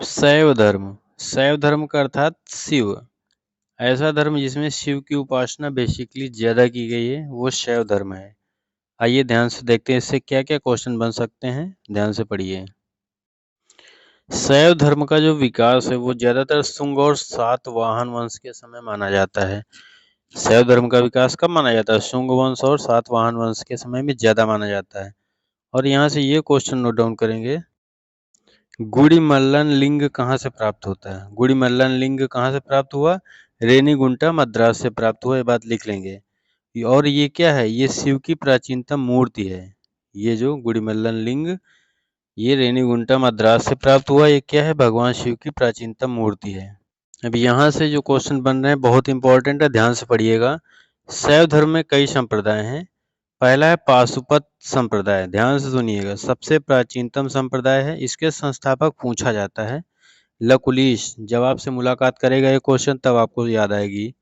शैव धर्म। शैव धर्म का अर्थात शिव। ऐसा धर्म जिसमें शिव की उपासना बेसिकली ज्यादा की गई है वो शैव धर्म है। आइए ध्यान से देखते हैं इससे क्या क्या क्वेश्चन बन सकते हैं। ध्यान से पढ़िए। शैव धर्म का जो विकास है वो ज्यादातर शुंग और सातवाहन वंश के समय माना जाता है। शैव धर्म का विकास कब माना जाता है? शुंग वंश और सातवाहन वंश के समय में ज्यादा माना जाता है। और यहाँ से ये क्वेश्चन नोट डाउन करेंगे, गुड़िमल्लन लिंग कहाँ से प्राप्त होता है? गुड़िमल्लन लिंग कहाँ से प्राप्त हुआ? रेनीगुंटा मद्रास से प्राप्त हुआ, ये बात लिख लेंगे। और ये क्या है? ये शिव की प्राचीनतम मूर्ति है। ये जो गुड़िमल्लन लिंग ये रेनीगुंटा मद्रास से प्राप्त हुआ, ये क्या है? भगवान शिव की प्राचीनतम मूर्ति है। अब यहाँ से जो क्वेश्चन बन रहे हैं बहुत इंपॉर्टेंट है, ध्यान से पढ़िएगा। शैव धर्म में कई संप्रदाय हैं। पहला है पाशुपत संप्रदाय। ध्यान से सुनिएगा, सबसे प्राचीनतम संप्रदाय है। इसके संस्थापक पूछा जाता है लकुलीश। जब आपसे मुलाकात करेगा ये क्वेश्चन तब आपको याद आएगी।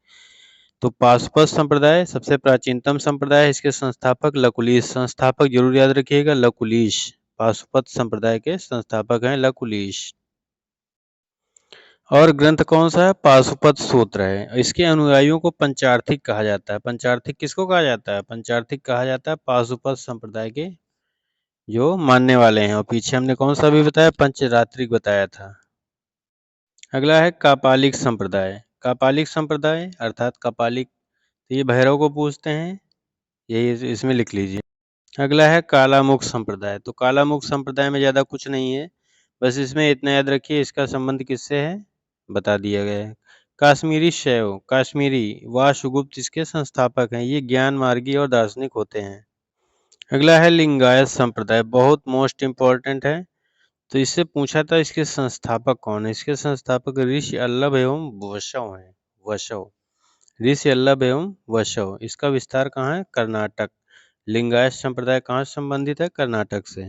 तो पाशुपत संप्रदाय सबसे प्राचीनतम संप्रदाय है, इसके संस्थापक लकुलीश। संस्थापक जरूर याद रखिएगा, लकुलीश। पाशुपत संप्रदाय के संस्थापक हैं लकुलीश। और ग्रंथ कौन सा है? पाशुपत सूत्र है। इसके अनुयायियों को पंचार्थिक कहा जाता है। पंचार्थिक किसको कहा जाता है? पंचार्थिक कहा जाता है पाशुपत संप्रदाय के जो मानने वाले हैं। और पीछे हमने कौन सा भी बताया? पंचरात्रिक बताया था। अगला है कापालिक संप्रदाय। कापालिक संप्रदाय अर्थात कापालिक, तो ये भैरव को पूछते हैं, यही इसमें लिख लीजिए। अगला है कालामुख संप्रदाय। तो कालामुख संप्रदाय में ज़्यादा कुछ नहीं है, बस इसमें इतना याद रखिए इसका संबंध किससे है बता दिया गया है। काश्मीरी शैव, काश्मीरी वासुगुप्त इसके संस्थापक हैं। ये ज्ञान मार्गी और दार्शनिक होते हैं। अगला है लिंगायत संप्रदाय, बहुत मोस्ट इम्पोर्टेंट है। तो इससे पूछा था इसके संस्थापक कौन है? इसके संस्थापक ऋषि अल्लभ एवं वशव हैं। वशव, ऋषि अल्लभ एवं वशव। इसका विस्तार कहाँ है? कर्नाटक। लिंगायत संप्रदाय कहाँ से संबंधित है? कर्नाटक से।